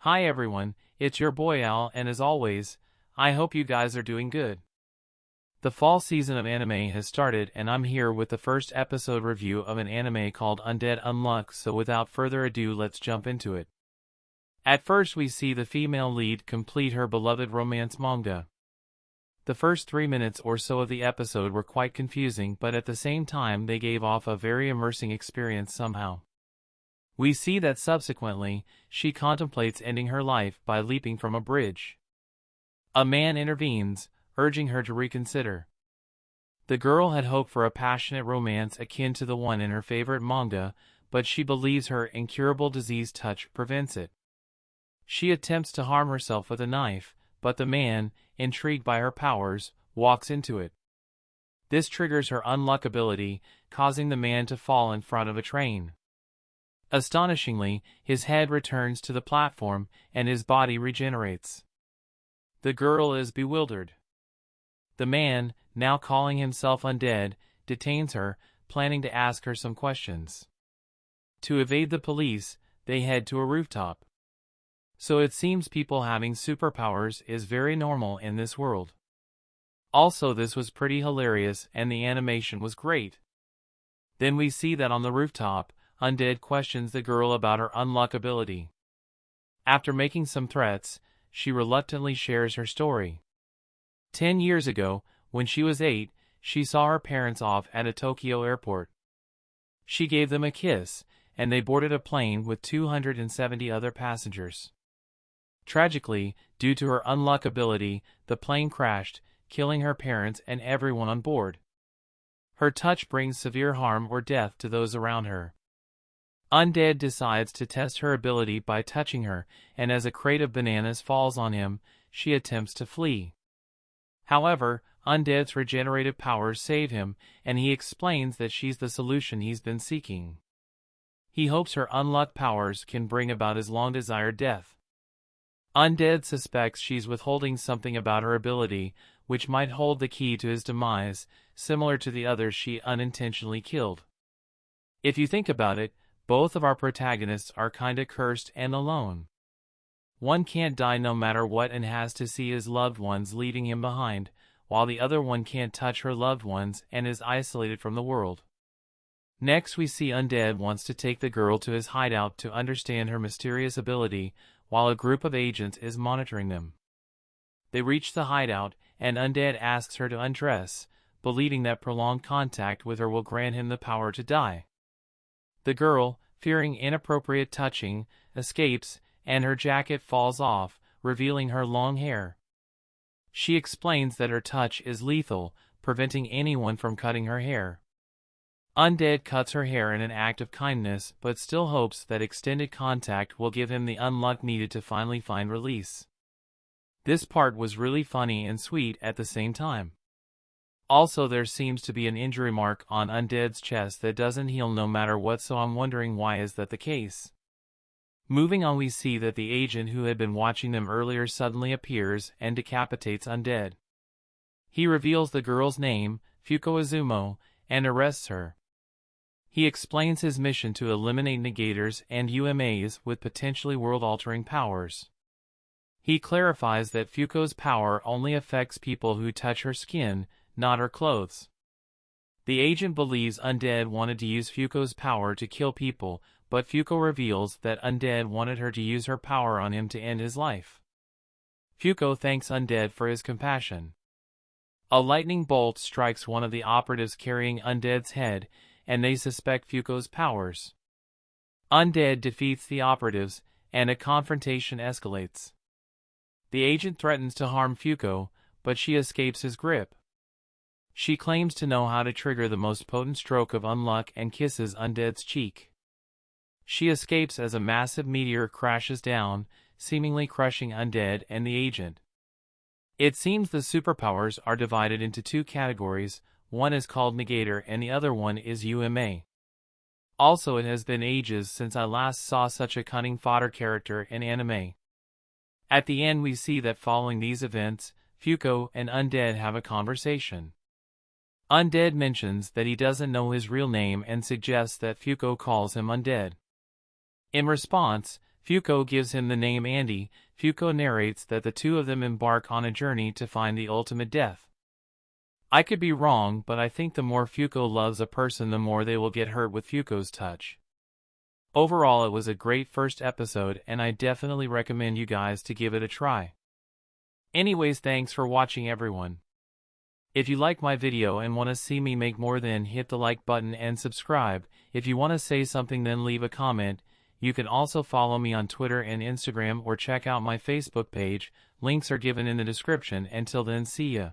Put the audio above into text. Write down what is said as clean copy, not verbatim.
Hi everyone, it's your boy Al, and as always, I hope you guys are doing good. The fall season of anime has started, and I'm here with the first episode review of an anime called Undead Unluck, so without further ado, let's jump into it. At first we see the female lead complete her beloved romance manga. The first 3 minutes or so of the episode were quite confusing, but at the same time they gave off a very immersing experience somehow. We see that subsequently, she contemplates ending her life by leaping from a bridge. A man intervenes, urging her to reconsider. The girl had hoped for a passionate romance akin to the one in her favorite manga, but she believes her incurable disease touch prevents it. She attempts to harm herself with a knife, but the man, intrigued by her powers, walks into it. This triggers her unluck ability, causing the man to fall in front of a train. Astonishingly, his head returns to the platform, and his body regenerates. The girl is bewildered. The man, now calling himself Undead, detains her, planning to ask her some questions. To evade the police, they head to a rooftop. So it seems people having superpowers is very normal in this world. Also, this was pretty hilarious and the animation was great. Then we see that on the rooftop, Undead questions the girl about her unluck ability. After making some threats, she reluctantly shares her story. 10 years ago, when she was 8, she saw her parents off at a Tokyo airport. She gave them a kiss, and they boarded a plane with 270 other passengers. Tragically, due to her unluck ability, the plane crashed, killing her parents and everyone on board. Her touch brings severe harm or death to those around her. Undead decides to test her ability by touching her, and as a crate of bananas falls on him, she attempts to flee. However, Undead's regenerative powers save him, and he explains that she's the solution he's been seeking. He hopes her unluck powers can bring about his long-desired death. Undead suspects she's withholding something about her ability, which might hold the key to his demise, similar to the others she unintentionally killed. If you think about it, both of our protagonists are kinda cursed and alone. One can't die no matter what and has to see his loved ones leaving him behind, while the other one can't touch her loved ones and is isolated from the world. Next we see Undead wants to take the girl to his hideout to understand her mysterious ability, while a group of agents is monitoring them. They reach the hideout, and Undead asks her to undress, believing that prolonged contact with her will grant him the power to die. The girl, fearing inappropriate touching, escapes, and her jacket falls off, revealing her long hair. She explains that her touch is lethal, preventing anyone from cutting her hair. Undead cuts her hair in an act of kindness, but still hopes that extended contact will give him the unluck needed to finally find release. This part was really funny and sweet at the same time. Also, there seems to be an injury mark on Undead's chest that doesn't heal no matter what, so I'm wondering why is that the case. Moving on, we see that the agent who had been watching them earlier suddenly appears and decapitates Undead. He reveals the girl's name, Fuko Izumo, and arrests her. He explains his mission to eliminate negators and UMAs with potentially world-altering powers. He clarifies that Fuko's power only affects people who touch her skin, not her clothes. The agent believes Undead wanted to use Fuko's power to kill people, but Fuko reveals that Undead wanted her to use her power on him to end his life. Fuko thanks Undead for his compassion. A lightning bolt strikes one of the operatives carrying Undead's head, and they suspect Fuko's powers. Undead defeats the operatives, and a confrontation escalates. The agent threatens to harm Fuko, but she escapes his grip. She claims to know how to trigger the most potent stroke of unluck and kisses Undead's cheek. She escapes as a massive meteor crashes down, seemingly crushing Undead and the agent. It seems the superpowers are divided into two categories, one is called Negator and the other one is UMA. Also, it has been ages since I last saw such a cunning fodder character in anime. At the end we see that following these events, Fuko and Undead have a conversation. Undead mentions that he doesn't know his real name and suggests that Fuko calls him Undead. In response, Fuko gives him the name Andy. Fuko narrates that the two of them embark on a journey to find the ultimate death. I could be wrong, but I think the more Fuko loves a person, the more they will get hurt with Fuko's touch. Overall, it was a great first episode, and I definitely recommend you guys to give it a try. Anyways, thanks for watching, everyone. If you like my video and want to see me make more, then hit the like button and subscribe. If you want to say something, then leave a comment. You can also follow me on Twitter and Instagram or check out my Facebook page. Links are given in the description. Until then, see ya.